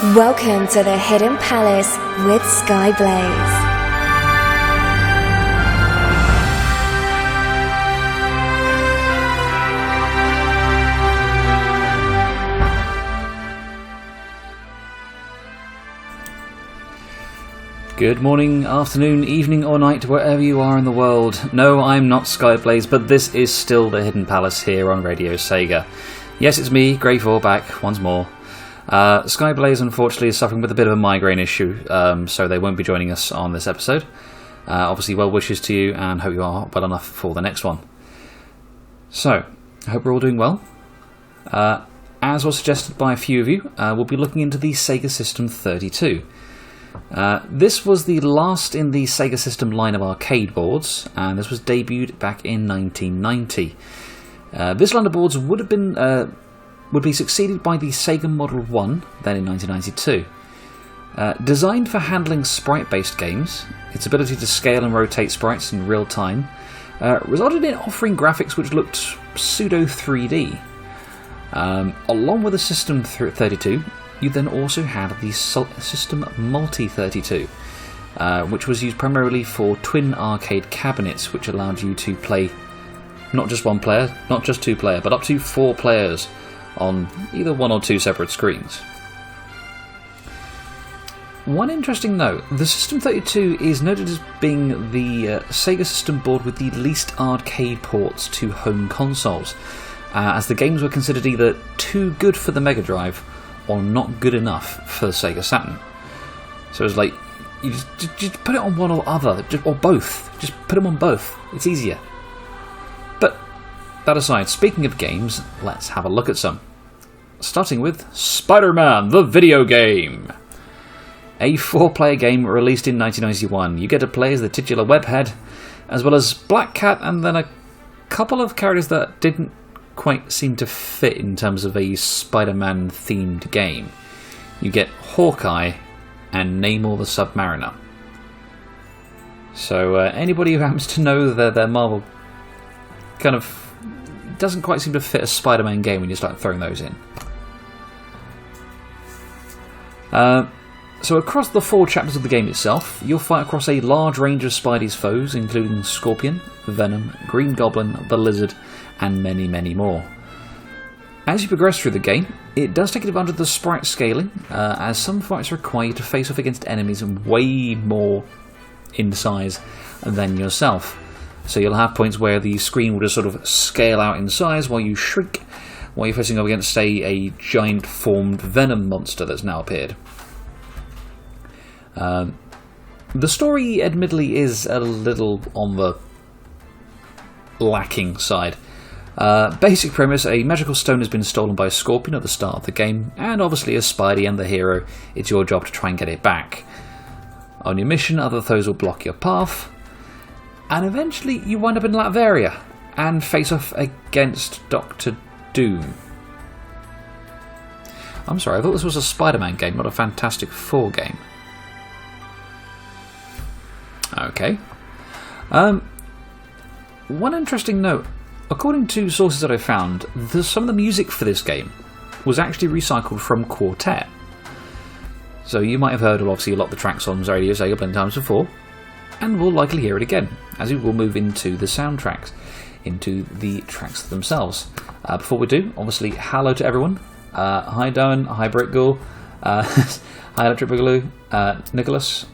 Welcome to the Hidden Palace with Skyblaze. Good morning, afternoon, evening or night, wherever you are in the world. No, I'm not Skyblaze, but this is still the Hidden Palace here on Radio Sega. Yes, it's me, Greyfore, back once more. Skyblaze, unfortunately, is suffering with a bit of a migraine issue, so they won't be joining us on this episode. Obviously, well wishes to you, and hope you are well enough for the next one. So, I hope we're all doing well. As was suggested by a few of you, we'll be looking into the SEGA System 32. This was the last in the SEGA System line of arcade boards, and this was debuted back in 1990. This line of boards would be succeeded by the Sega Model 1, then in 1992. Designed for handling sprite-based games, its ability to scale and rotate sprites in real time resulted in offering graphics which looked pseudo 3D. Along with the System 32, you then also had the System Multi-32, which was used primarily for twin arcade cabinets, which allowed you to play not just one player, not just two player, but up to 4 players on either one or two separate screens. One interesting note, the System 32 is noted as being the Sega System board with the least arcade ports to home consoles, as the games were considered either too good for the Mega Drive or not good enough for the Sega Saturn. So it's like, you just put it on one or other, or both. Just put them on both. It's easier. But that aside, speaking of games, let's have a look at some. Starting with Spider-Man, the video game. A 4-player game released in 1991. You get to play as the titular webhead, as well as Black Cat, and then a couple of characters that didn't quite seem to fit in terms of a Spider-Man themed game. You get Hawkeye and Namor the Submariner. So anybody who happens to know their Marvel kind of doesn't quite seem to fit a Spider-Man game when you start throwing those in. So across the 4 chapters of the game itself, you'll fight across a large range of Spidey's foes, including Scorpion, Venom, Green Goblin, the Lizard, and many, many more. As you progress through the game, it does take advantage of the sprite scaling, as some fights require you to face off against enemies way more in size than yourself. So you'll have points where the screen will just sort of scale out in size while you shrink, while you're facing up against, say, a giant formed Venom monster that's now appeared. The story, admittedly, is a little on the lacking side. Basic premise, a magical stone has been stolen by a Scorpion at the start of the game, and obviously as Spidey and the hero, it's your job to try and get it back. On your mission, other foes will block your path, and eventually you wind up in Latveria and face off against Dr. Doom. I'm sorry, I thought this was a Spider-Man game, not a Fantastic Four game. Okay. One interesting note. According to sources that I found, some of the music for this game was actually recycled from Quartet. So you might have heard, obviously, a lot of the tracks on Radio Sega plenty times before, and we'll likely hear it again, as we will move into the soundtracks, into the tracks themselves. Before we do, obviously, hello to everyone. Hi Darren, hi Brickghoul, hi Electric Boogaloo, Nicholas,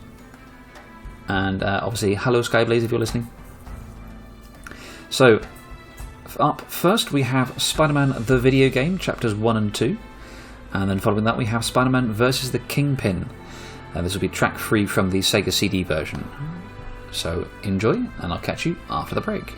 and obviously, hello Skyblaze if you're listening. So, up first we have Spider-Man the video game, chapters 1 and 2, and then following that we have Spider-Man vs. the Kingpin. This will be track free from the Sega CD version. So enjoy, and I'll catch you after the break.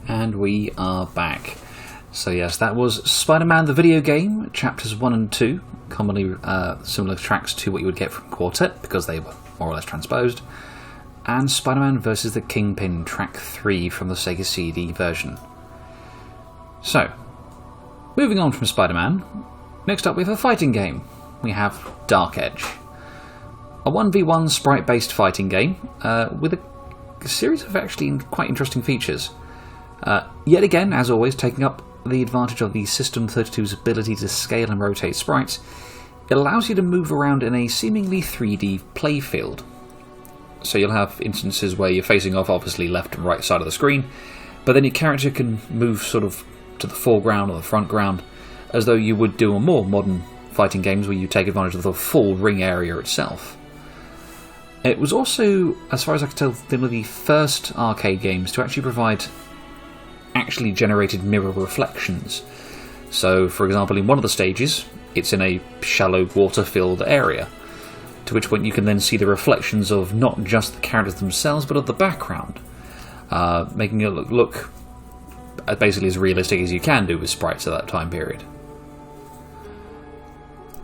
And we are back. So yes, that was Spider-Man the video game, chapters 1 and 2, commonly similar tracks to what you would get from Quartet, because they were more or less transposed, and Spider-Man vs. the Kingpin, track 3 from the Sega CD version. So, moving on from Spider-Man, next up we have a fighting game. We have Dark Edge. A 1v1 sprite-based fighting game with a series of actually quite interesting features. Yet again, as always, taking up the advantage of the System 32's ability to scale and rotate sprites, it allows you to move around in a seemingly 3D playfield. So you'll have instances where you're facing off obviously left and right side of the screen, but then your character can move sort of to the foreground or the front ground, as though you would do on more modern fighting games where you take advantage of the full ring area itself. It was also, as far as I can tell, one of the first arcade games to actually provide actually generated mirror reflections. So, for example, in one of the stages, it's in a shallow water-filled area, to which point you can then see the reflections of not just the characters themselves, but of the background, making it look basically as realistic as you can do with sprites at that time period.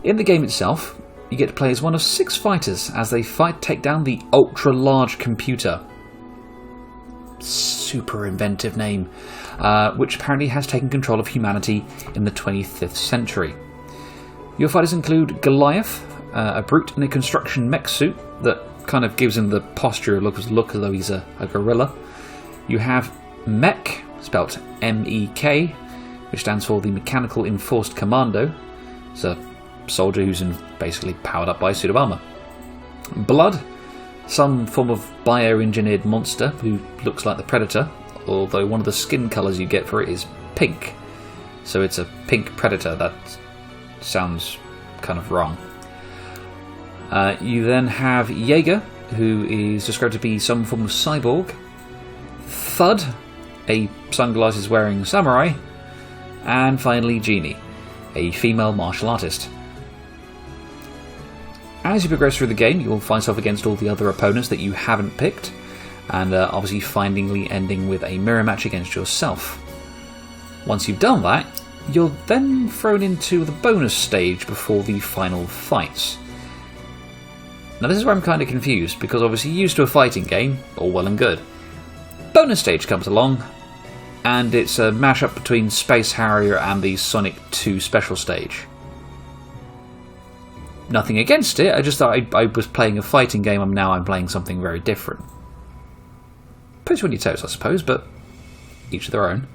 In the game itself, you get to play as one of 6 fighters as they take down the ultra-large computer. Super inventive name, which apparently has taken control of humanity in the 25th century. Your fighters include Goliath, a brute in a construction mech suit that kind of gives him the posture look as though he's a gorilla. You have Mech, spelt M-E-K, which stands for the Mechanical Enforced Commando. It's a soldier who's basically powered up by a suit of armour. Blood, some form of bioengineered monster who looks like the Predator, although one of the skin colours you get for it is pink. So it's a pink Predator. That sounds kind of wrong. You then have Jaeger, who is described to be some form of cyborg. Thud, a sunglasses wearing samurai. And finally Genie, a female martial artist. As you progress through the game, you'll find yourself against all the other opponents that you haven't picked, and obviously finally ending with a mirror match against yourself. Once you've done that, you're then thrown into the bonus stage before the final fights. Now this is where I'm kind of confused, because obviously used to a fighting game, all well and good. Bonus stage comes along, and it's a mashup between Space Harrier and the Sonic 2 special stage. Nothing against it, I just thought I was playing a fighting game and now I'm playing something very different. Puts you on your toes, I suppose, but each of their own.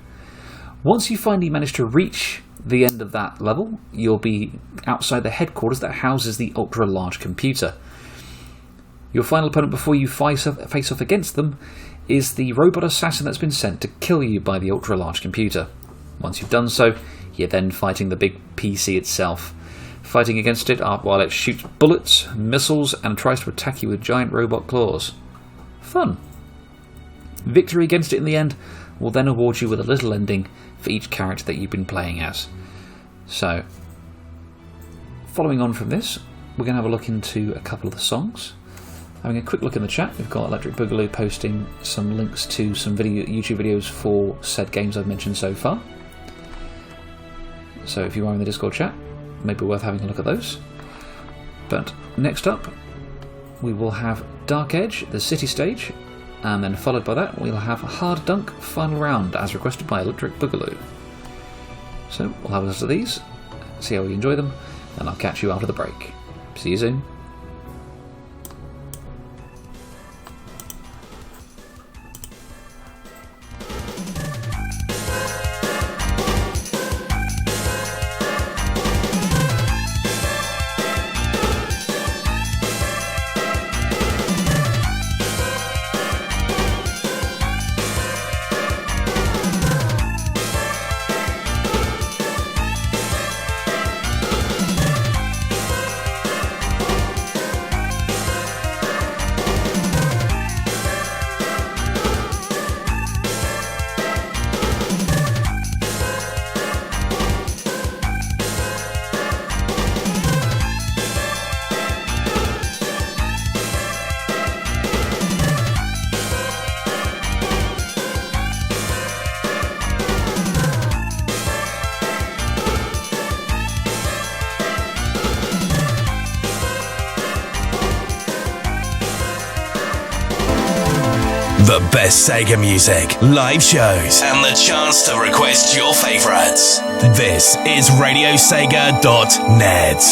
Once you finally manage to reach the end of that level, you'll be outside the headquarters that houses the ultra-large computer. Your final opponent before you face off against them is the robot assassin that's been sent to kill you by the ultra-large computer. Once you've done so, you're then fighting the big PC itself. Fighting against it while it shoots bullets, missiles, and tries to attack you with giant robot claws. Fun. Victory against it in the end will then award you with a little ending for each character that you've been playing as. So, following on from this, we're going to have a look into a couple of the songs. Having a quick look in the chat, we've got Electric Boogaloo posting some links to some YouTube videos for said games I've mentioned so far. So if you are in the Discord chat, maybe worth having a look at those. But next up, we will have Dark Edge, the city stage, and then followed by that we'll have Hard Dunk Final Round, as requested by Electric Boogaloo. So we'll have a list of these, see how we enjoy them, and I'll catch you after the break. See you soon. The best Sega music, live shows, and the chance to request your favorites. This is RadioSega.net.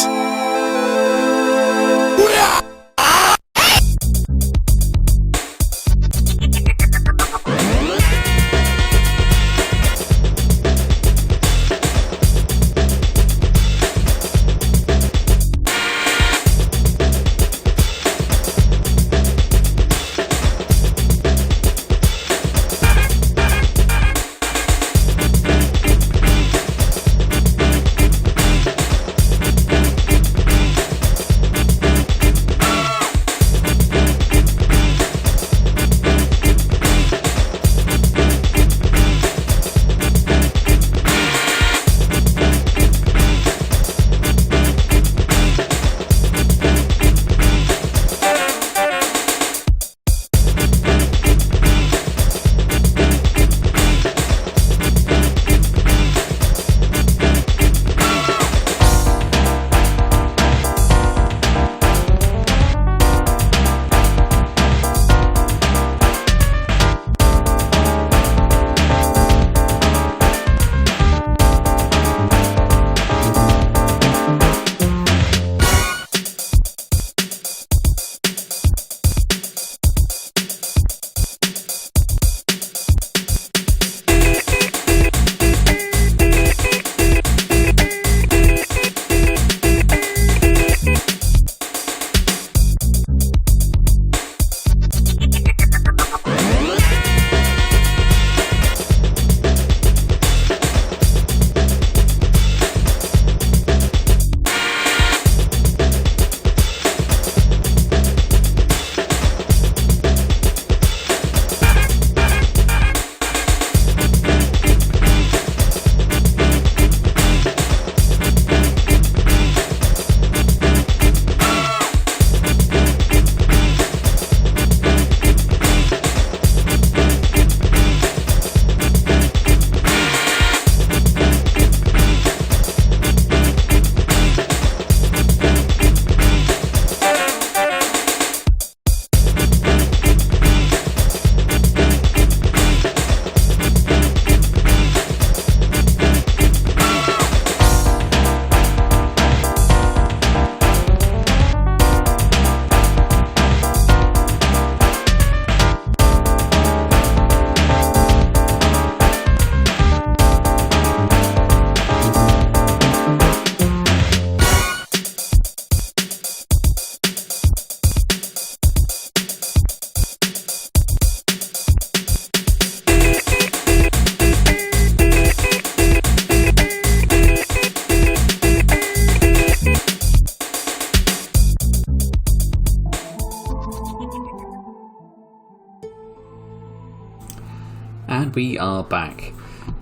And we are back.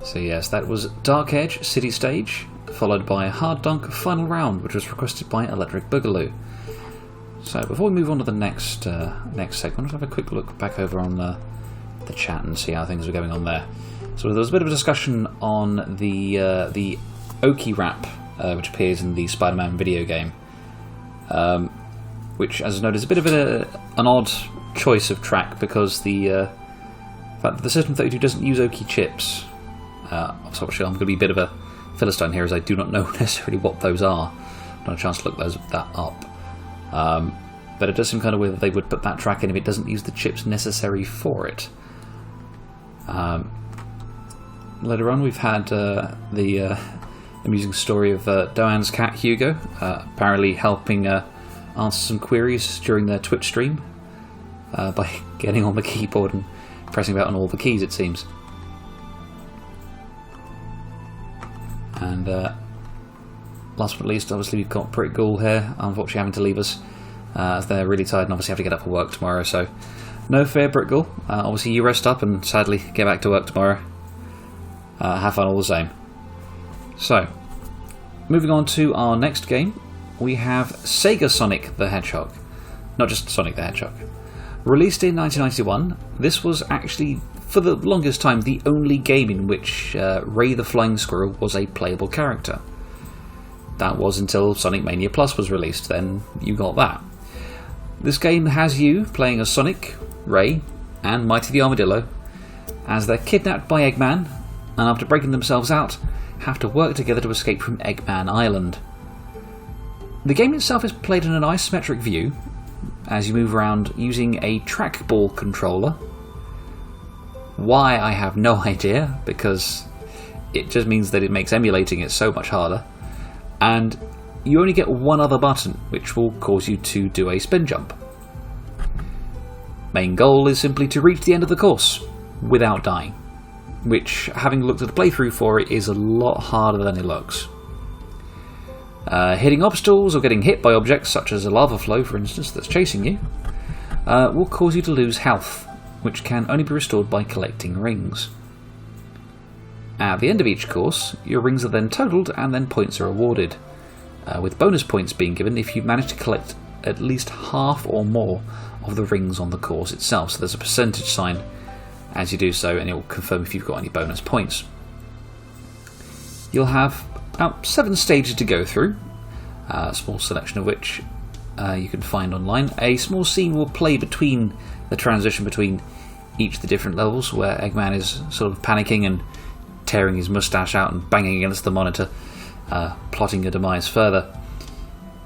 So yes, that was Dark Edge City Stage, followed by Hard Dunk Final Round, which was requested by Electric Boogaloo. So before we move on to the next segment, let's have a quick look back over on the chat and see how things are going on there. So there was a bit of a discussion on the Oki rap, which appears in the Spider-Man video game, which, as noted, is a bit of an odd choice of track because the fact that the System 32 doesn't use Oki chips. So actually, I'm going to be a bit of a philistine here, as I do not know necessarily what those are. Not a chance to look that up. But it does seem kind of weird that they would put that track in if it doesn't use the chips necessary for it. Later on, we've had the amusing story of Doan's cat Hugo apparently helping answer some queries during their Twitch stream by getting on the keyboard and pressing about on all the keys, it seems. And last but not least, obviously we've got Brick Ghoul here, unfortunately having to leave us as they're really tired and obviously have to get up for work tomorrow. So no fear, Brick Ghoul. Obviously you rest up and sadly get back to work tomorrow. Have fun all the same. So, moving on to our next game, we have Sega Sonic the Hedgehog. Not just Sonic the Hedgehog. Released in 1991, this was actually, for the longest time, the only game in which Ray the Flying Squirrel was a playable character. That was until Sonic Mania Plus was released, then you got that. This game has you playing as Sonic, Ray, and Mighty the Armadillo, as they're kidnapped by Eggman, and after breaking themselves out, have to work together to escape from Eggman Island. The game itself is played in an isometric view, as you move around using a trackball controller. Why, I have no idea, because it just means that it makes emulating it so much harder. And you only get one other button, which will cause you to do a spin jump. Main goal is simply to reach the end of the course, without dying, which, having looked at the playthrough for it, is a lot harder than it looks. Hitting obstacles or getting hit by objects, such as a lava flow for instance that's chasing you, will cause you to lose health, which can only be restored by collecting rings. At the end of each course, your rings are then totalled and then points are awarded, with bonus points being given if you manage to collect at least half or more of the rings on the course itself. So there's a percentage sign as you do so, and it will confirm if you've got any bonus points. You'll have about 7 stages to go through, a small selection of which you can find online. A small scene will play between the transition between each of the different levels, where Eggman is sort of panicking and tearing his moustache out and banging against the monitor, plotting a demise further.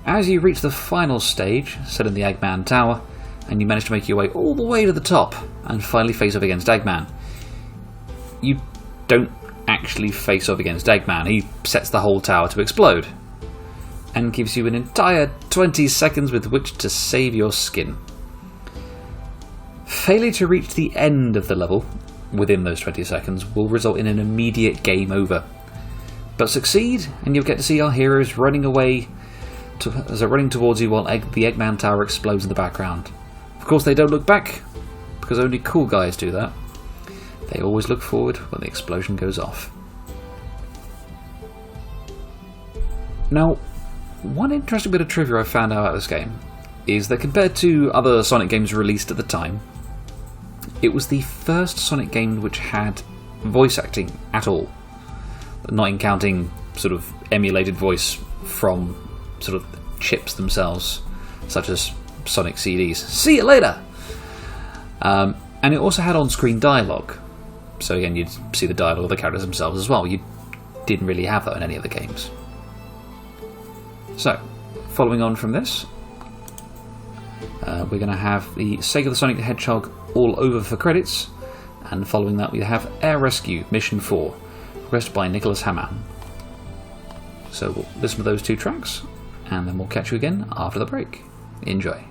As you reach the final stage, set in the Eggman Tower, and you manage to make your way all the way to the top and finally face off against Eggman, you don't actually face off against Eggman. He sets the whole tower to explode and gives you an entire 20 seconds with which to save your skin. Failure to reach the end of the level within those 20 seconds will result in an immediate game over. But succeed, and you'll get to see our heroes running away as they're running towards you while the Eggman Tower explodes in the background. Of course, they don't look back, because only cool guys do that. They always look forward when the explosion goes off. Now, one interesting bit of trivia I found out about this game is that compared to other Sonic games released at the time, it was the first Sonic game which had voice acting at all, not counting sort of emulated voice from sort of chips themselves, such as Sonic CDs. See you later! And it also had on-screen dialogue, so again you'd see the dialogue of the characters themselves as well. You didn't really have that in any other games. So, following on from this, we're going to have the Sega the Sonic the Hedgehog All Over for credits, and following that we have Air Rescue Mission 4, requested by Nicholas Hamann. So we'll listen to those 2 tracks, and then we'll catch you again after the break. Enjoy.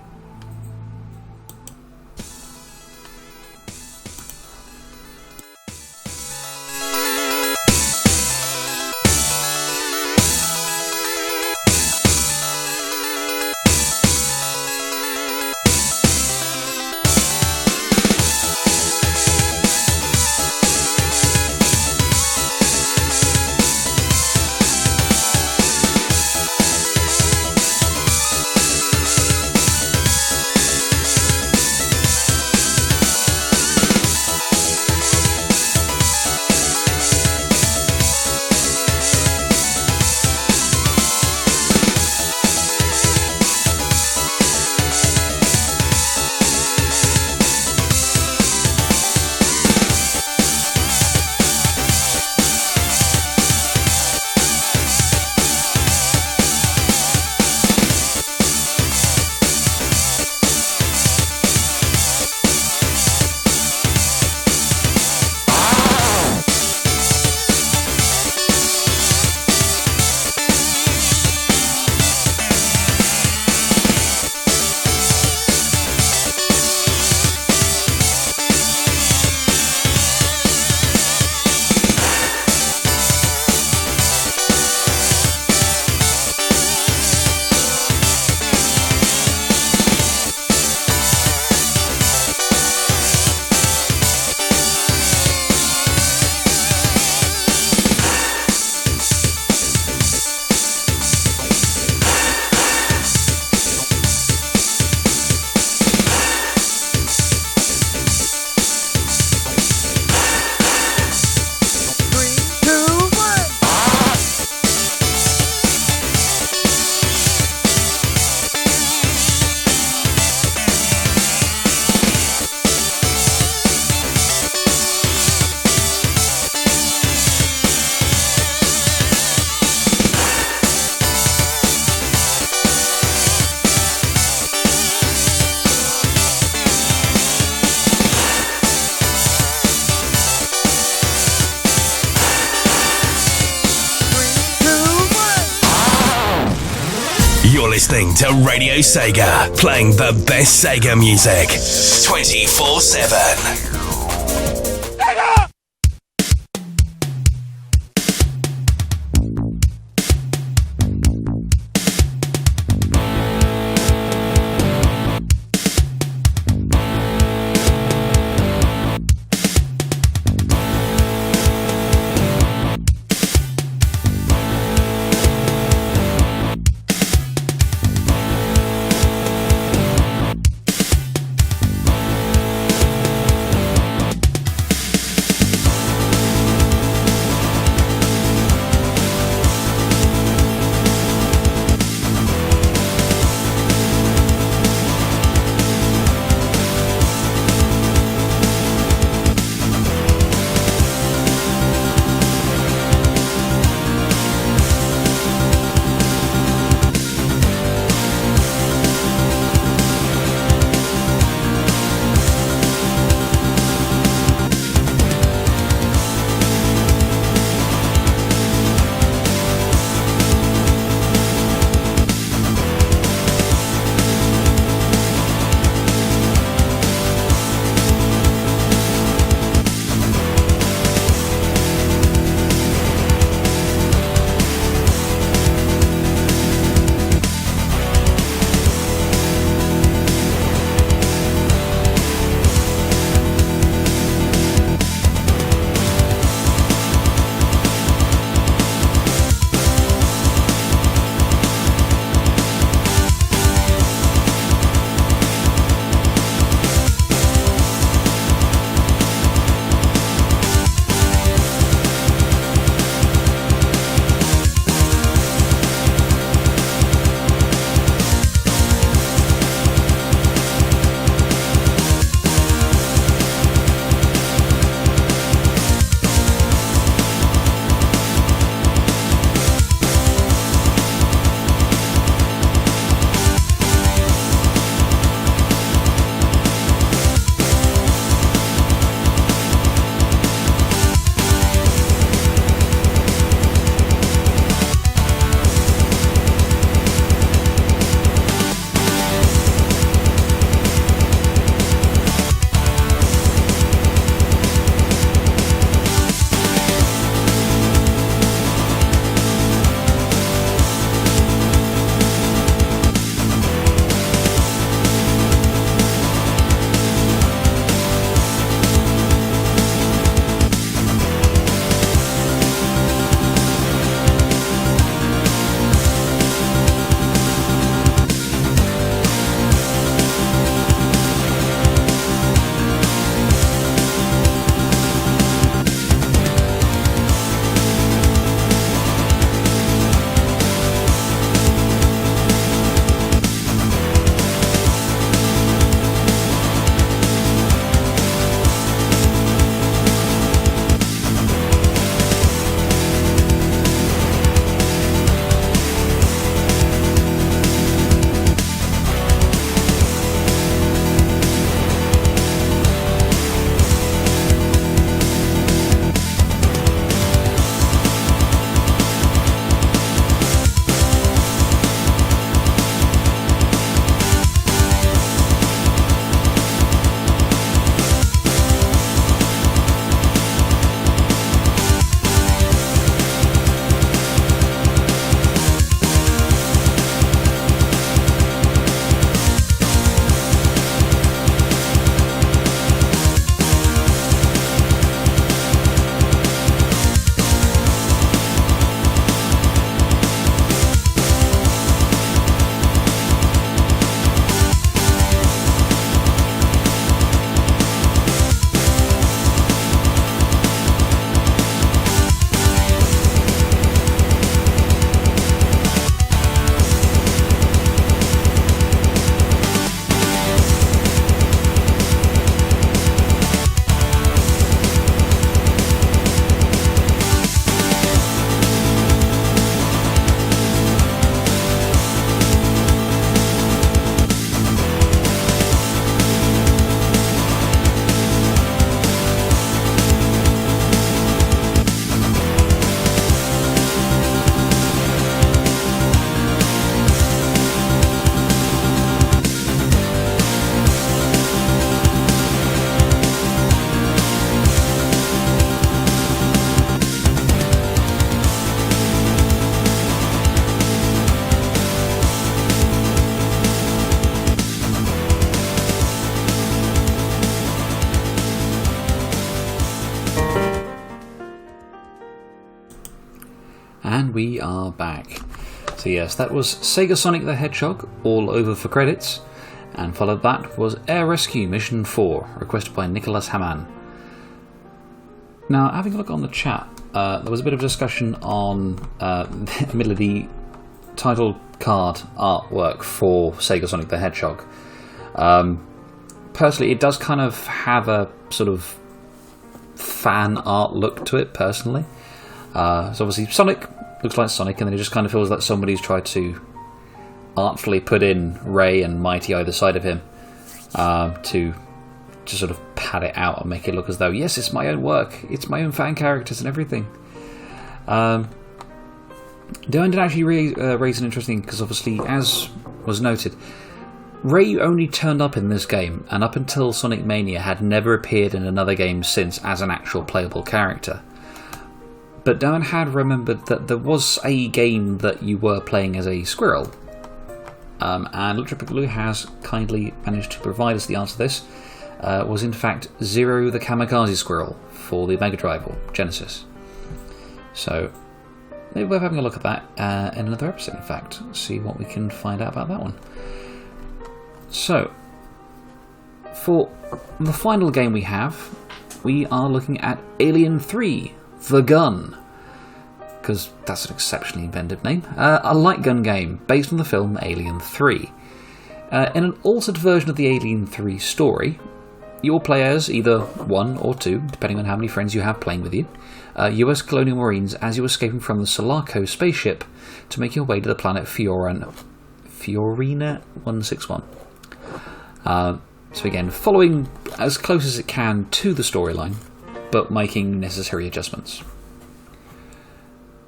listening to Radio Sega, playing the best Sega music 24/7. And we are back. So yes, that was Sega Sonic the Hedgehog, all over for credits, and followed that was Air Rescue Mission 4, requested by Nicholas Hamann. Now, having a look on the chat, there was a bit of discussion on the middle of the title card artwork for Sega Sonic the Hedgehog. Personally, it does kind of have a sort of fan art look to it, personally. So obviously Sonic looks like Sonic, and then it just kind of feels like somebody's tried to artfully put in Ray and Mighty either side of him to sort of pad it out and make it look as though, yes, it's my own work, it's my own fan characters and everything. Darren did actually raise an interesting, because obviously, as was noted, Ray only turned up in this game, and up until Sonic Mania had never appeared in another game since as an actual playable character. But Darren had remembered that there was a game that you were playing as a squirrel, and Electric Boogaloo has kindly managed to provide us the answer to this. Was in fact Zero the Kamikaze Squirrel for the Mega Drive or Genesis. So maybe we're having a look at that in another episode, in fact, see what we can find out about that one. So, for the final game we have, we are looking at Alien 3, The Gun, because that's an exceptionally inventive name. A light gun game based on the film Alien 3. In an altered version of the Alien 3 story, your players, either 1 or 2, depending on how many friends you have playing with you, US colonial marines as you're escaping from the Sulaco spaceship to make your way to the planet Fiorina 161. So again, following as close as it can to the storyline, but making necessary adjustments.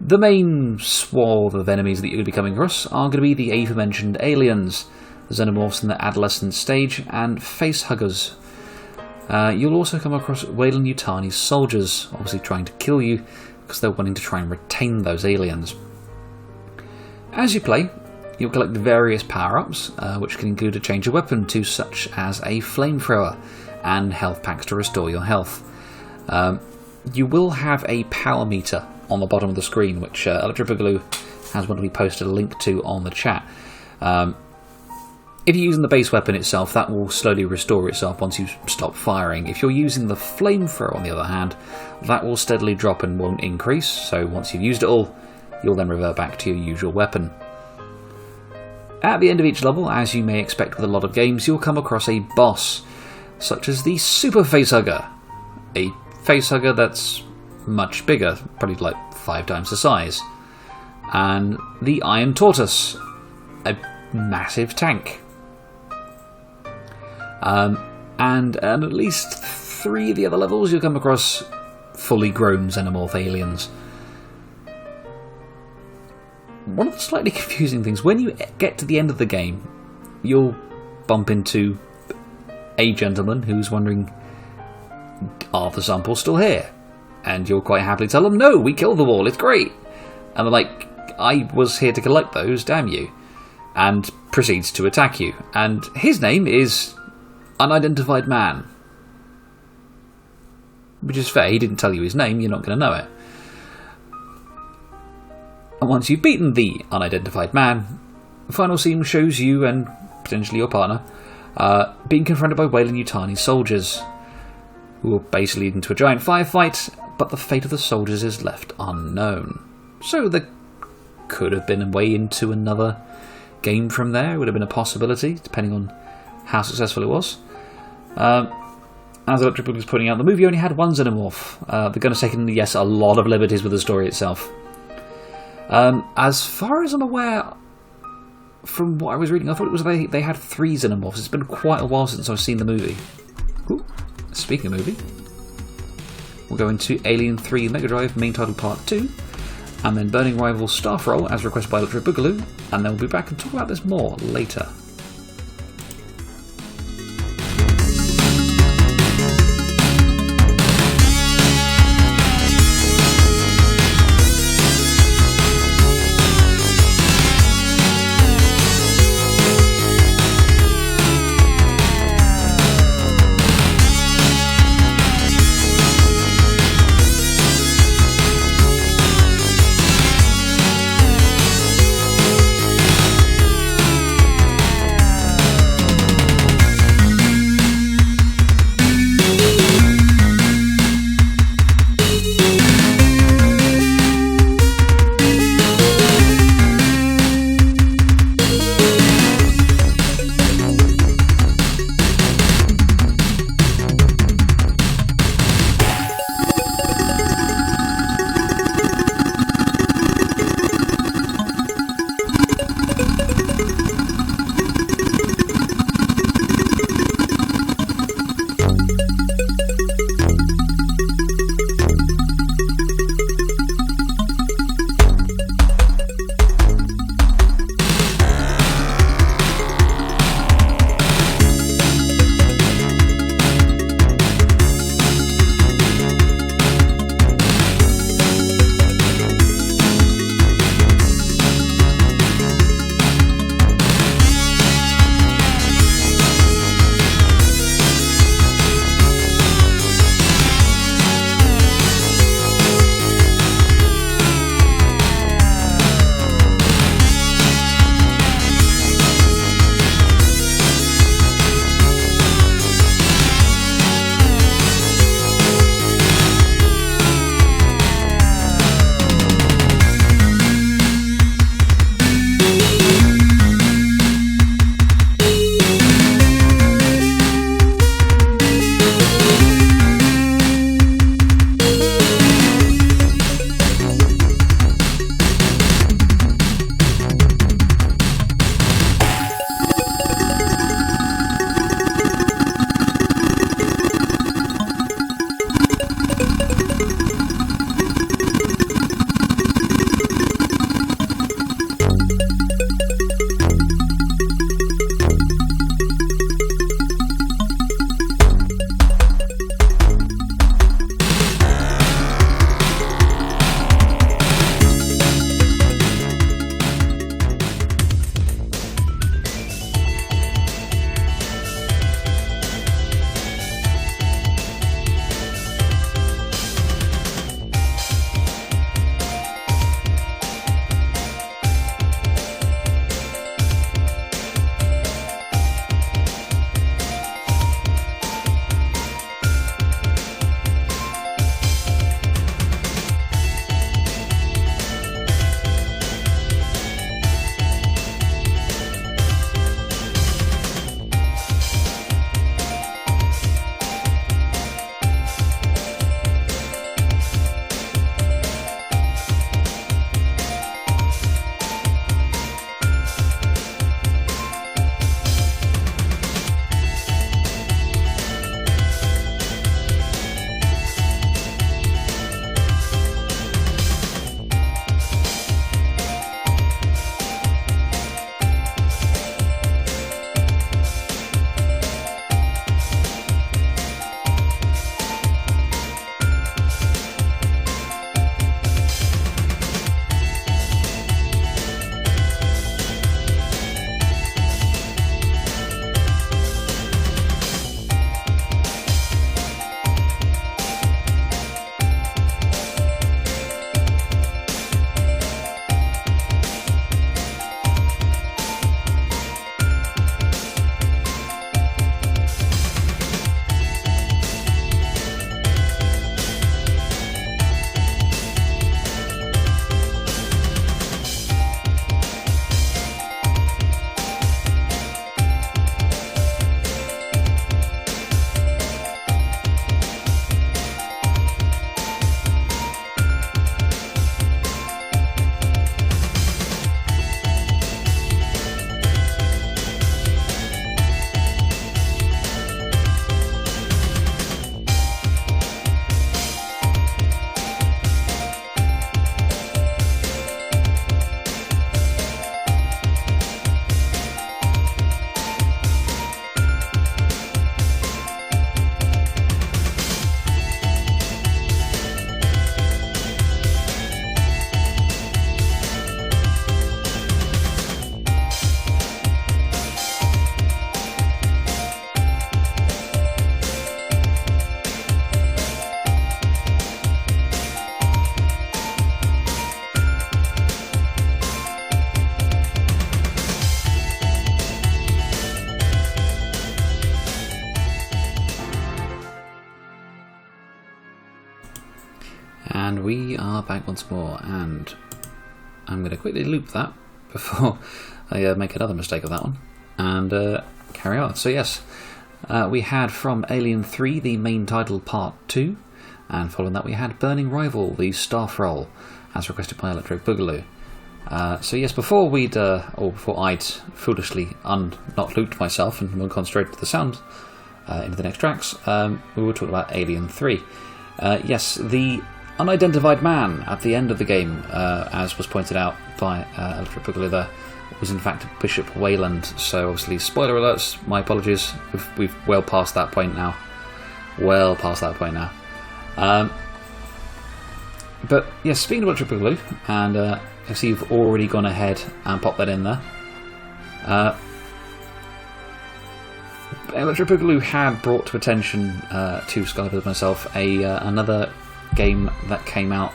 The main swath of enemies that you're going to be coming across are going to be the aforementioned aliens, xenomorphs in the adolescent stage, and facehuggers. You'll also come across Weyland-Yutani's soldiers, obviously trying to kill you because they're wanting to try and retain those aliens. As you play, you'll collect the various power-ups, which can include a change of weapon to such as a flamethrower and health packs to restore your health. You will have a power meter on the bottom of the screen, which Electric Boogaloo has one we posted a link to on the chat. If you're using the base weapon itself, that will slowly restore itself once you stop firing. If you're using the flamethrower, on the other hand, that will steadily drop and won't increase, so once you've used it all, you'll then revert back to your usual weapon. At the end of each level, as you may expect with a lot of games, you'll come across a boss, such as the Super Facehugger, a facehugger that's much bigger, probably like 5 times the size, and the Iron Tortoise, a massive tank. And at least 3 of the other levels you'll come across fully grown xenomorph aliens. One of the slightly confusing things, when you get to the end of the game, you'll bump into a gentleman who's wondering, are the samples still here? And you'll quite happily tell them, no, we killed them all, it's great. And they're like, I was here to collect those, damn you. And proceeds to attack you. And his name is Unidentified Man. Which is fair, he didn't tell you his name, you're not going to know it. And once you've beaten the Unidentified Man, the final scene shows you and potentially your partner being confronted by Weyland-Yutani soldiers, who will basically lead into a giant firefight, but the fate of the soldiers is left unknown. So there could have been a way into another game from there. It would have been a possibility, depending on how successful it was. As Electric Boogaloo was pointing out, the movie only had one xenomorph. They're going to take, yes, a lot of liberties with the story itself. As far as I'm aware, from what I was reading, I thought it was they had 3 xenomorphs. It's been quite a while since I've seen the movie. Ooh, speaking of movie, we'll go into Alien 3 Mega Drive Main Title Part 2, and then Burning Rival Staff Roll as requested by Electric Boogaloo, and then we'll be back and talk about this more later. And we are back once more, and I'm going to quickly loop that before I make another mistake of that one, and carry on. So yes, we had from Alien 3 the main title Part 2, and following that we had Burning Rival, the staff role, as requested by Electric Boogaloo. So yes, before I'd foolishly not looped myself and will concentrate with the sound into the next tracks, we were talking about Alien 3. Yes, the unidentified man at the end of the game, as was pointed out by Electric Boogaloo there, was in fact Bishop Wayland. So obviously, spoiler alerts, my apologies, we've well past that point now. But yes, speaking of Electric Boogaloo, and I see you've already gone ahead and popped that in there. Electric Boogaloo had brought to attention to Skype and myself another game that came out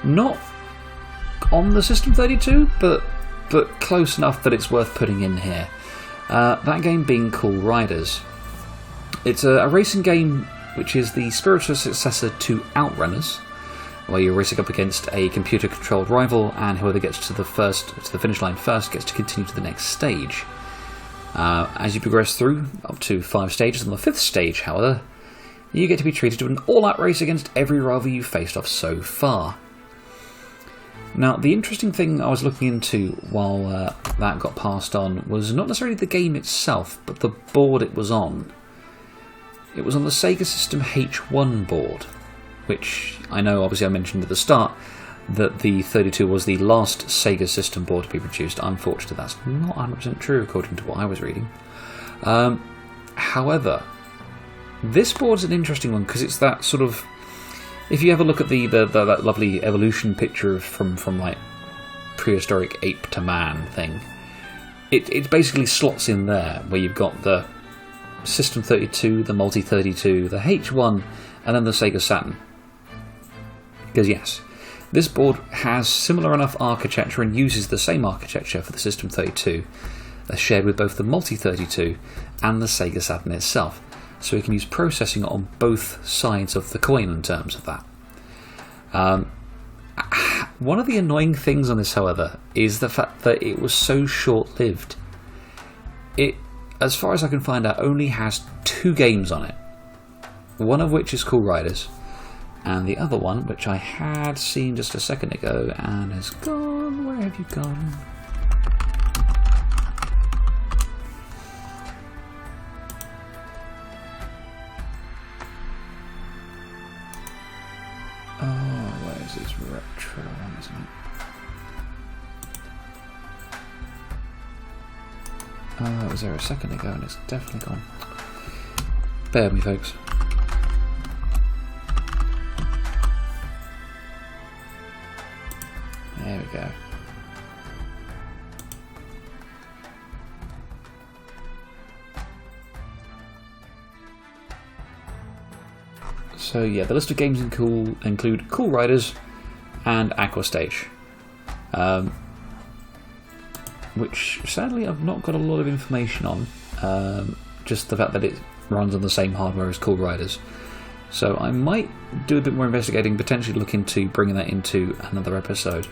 not on the System 32, but close enough that it's worth putting in here. That game being Cool Riders. It's a racing game which is the spiritual successor to Outrunners, where you're racing up against a computer-controlled rival, and whoever gets to the finish line first gets to continue to the next stage. As you progress through, up to 5 stages, on the 5th stage, however, you get to be treated to an all-out race against every rival you've faced off so far. Now, the interesting thing I was looking into while that got passed on was not necessarily the game itself, but the board it was on. It was on the SEGA System H1 board, which I know, obviously I mentioned at the start, that the 32 was the last Sega System board to be produced. Unfortunately, that's not 100% true according to what I was reading. However, this board's an interesting one because it's that sort of... If you ever look at that lovely evolution picture from like prehistoric ape to man thing, it basically slots in there, where you've got the System 32, the Multi 32, the H1, and then the Sega Saturn. Because yes, this board has similar enough architecture and uses the same architecture for the System 32, shared with both the Multi 32 and the Sega Saturn itself. So we can use processing on both sides of the coin in terms of that. One of the annoying things on this, however, is the fact that it was so short-lived. It, as far as I can find out, only has 2 games on it. One of which is Cool Riders, and the other one, which I had seen just a second ago and has gone. Where have you gone? Oh, where is this retro one, isn't it? Oh, it was there a second ago and it's definitely gone. Bear with me, folks. There we go. So yeah, the list of games include Cool Riders and Aqua Stage, which sadly I've not got a lot of information on, just the fact that it runs on the same hardware as Cool Riders. So I might do a bit more investigating, potentially look into bringing that into another episode.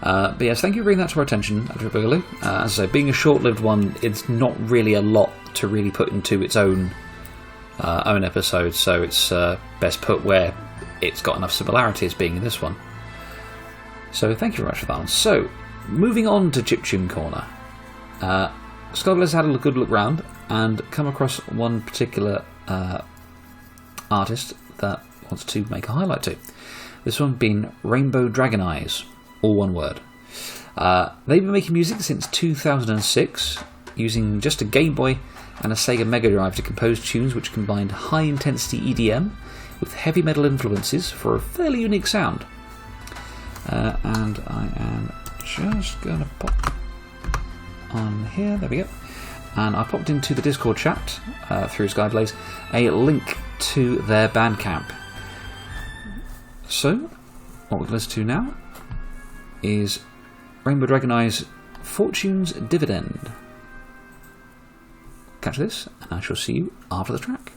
But yes, thank you for bringing that to our attention, Electric Boogaloo. As I say, being a short-lived one, it's not really a lot to really put into its own episode, so it's best put where it's got enough similarity as being in this one. So thank you very much for that one. So, moving on to Chiptune Corner. Scoggler's had a good look round and come across one particular artist that wants to make a highlight to. This one being Rainbow Dragon Eyes, all one word. They've been making music since 2006, using just a Game Boy and a Sega Mega Drive to compose tunes which combined high-intensity EDM with heavy metal influences for a fairly unique sound. And I am just going to pop on here, there we go. And I popped into the Discord chat through Skyblaze a link to their Bandcamp. So, what we're going to listen to now is Rainbow Dragon Eyes' Fortune's Dividend. Catch this, and I shall see you after the track.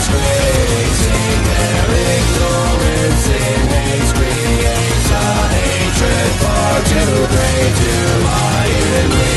disgracing their ignorance in haste creates a hatred far too great to violently.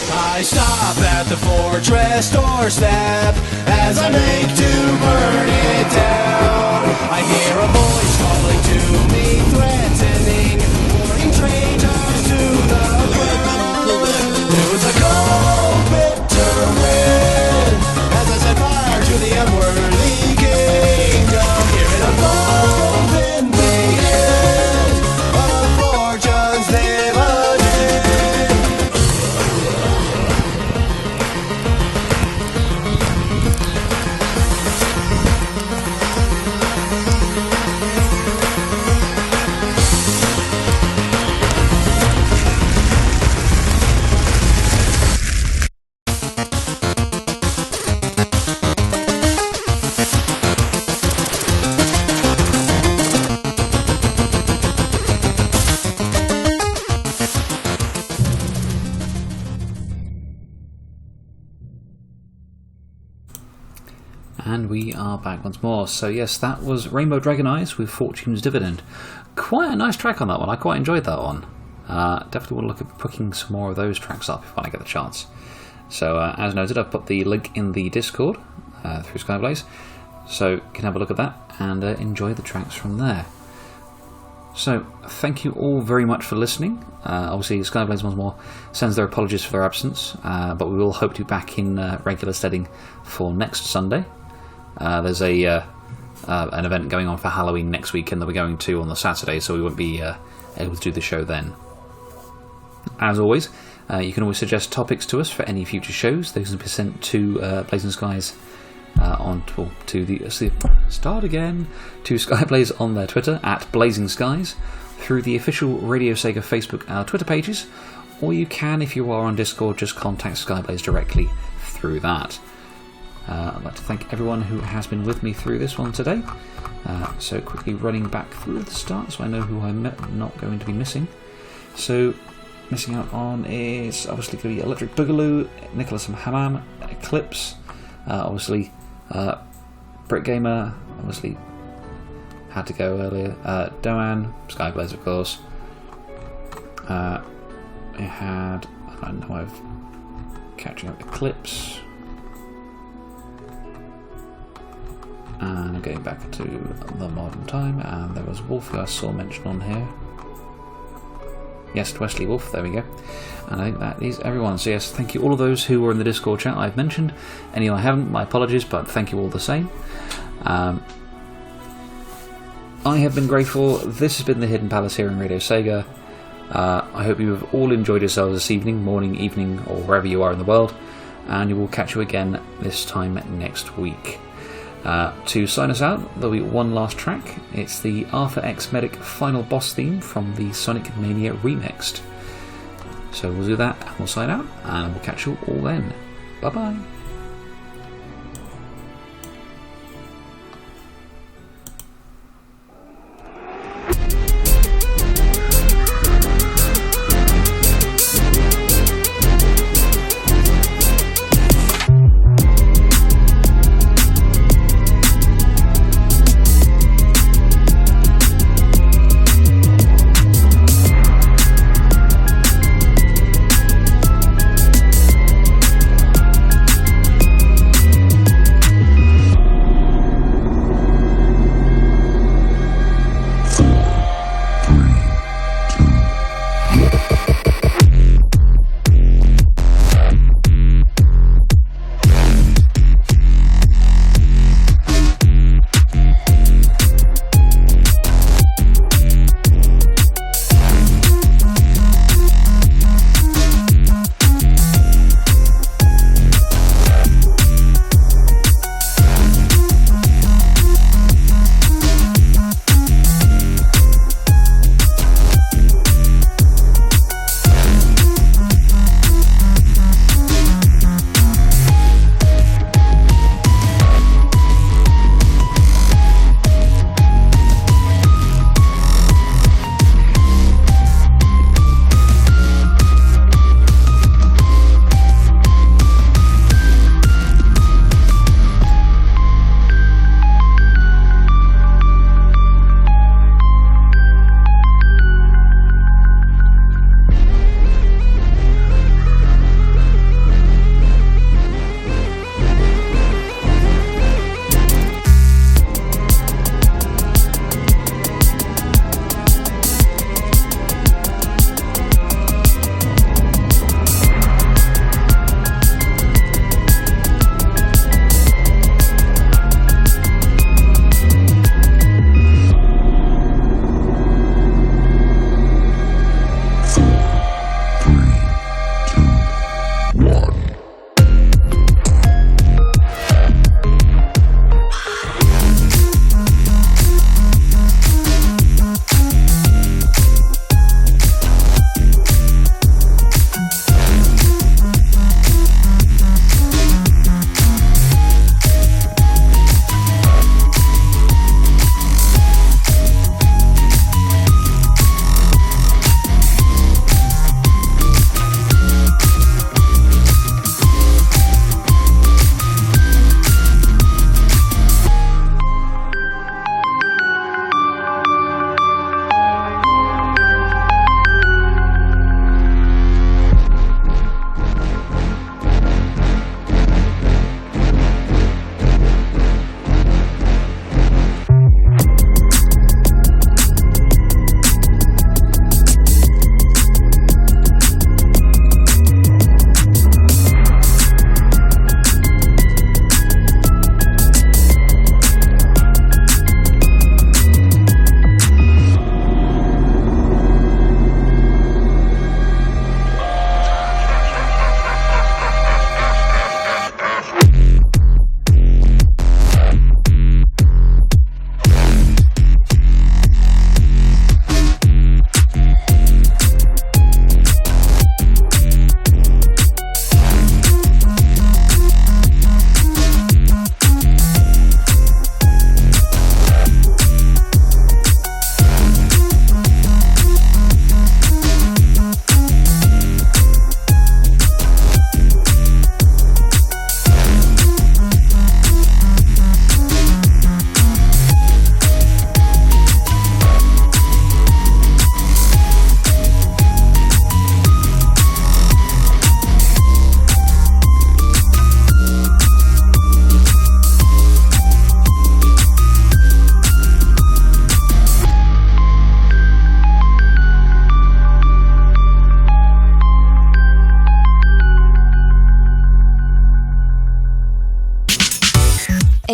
I stop at the fortress doorstep as I make to burn it down. I hear a voice calling to me, threatening, warning traitors to the ground. There was a cold, bitter wind as I set fire to the unworthy kingdom. Hear it unfold in the end of fortune's dividend. And we are back once more. So yes, that was Rainbow Dragon Eyes with Fortune's Dividend. Quite a nice track on that one. I quite enjoyed that one. Definitely want to look at picking some more of those tracks up if I get the chance. So as noted, I've put the link in the Discord through Skyblaze, so you can have a look at that and enjoy the tracks from there. So thank you all very much for listening. Obviously Skyblaze once more sends their apologies for their absence, but we will hope to be back in regular steading for next Sunday. There's an event going on for Halloween next weekend that we're going to on the Saturday, so we won't be able to do the show then. As always, you can always suggest topics to us for any future shows. Those can be sent to Blazing Skies to Skyblaze on their Twitter at Blazing Skies, through the official Radio Sega Facebook Twitter pages, or you can, if you are on Discord, just contact Skyblaze directly through that. I'd like to thank everyone who has been with me through this one today. So quickly running back through the start so I know who I'm not going to be missing. So missing out on is obviously going to be Electric Boogaloo, Nicholas Hammam, Eclipse, obviously Brit Gamer, obviously had to go earlier, Doan, Skyblaze of course. I know I've catching up Eclipse. And going back to the modern time, and there was Wolf who I saw mentioned on here. Yes, Wesley Wolf, there we go. And I think that is everyone. So yes, thank you all of those who were in the Discord chat I've mentioned. Any I haven't, my apologies, but thank you all the same. I have been Greyfore. This has been the Hidden Palace here in Radio Sega. I hope you have all enjoyed yourselves this evening, morning, evening, or wherever you are in the world. And we will catch you again this time next week. To sign us out, there'll be one last track. It's the Arthur X Medic final boss theme from the Sonic Mania Remixed. So we'll do that, and we'll sign out, and we'll catch you all then. Bye bye.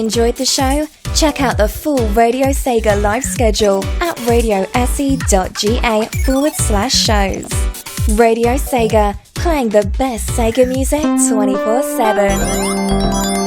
Enjoyed the show? Check out the full Radio Sega live schedule at radiose.ga/shows. Radio Sega, playing the best Sega music 24/7.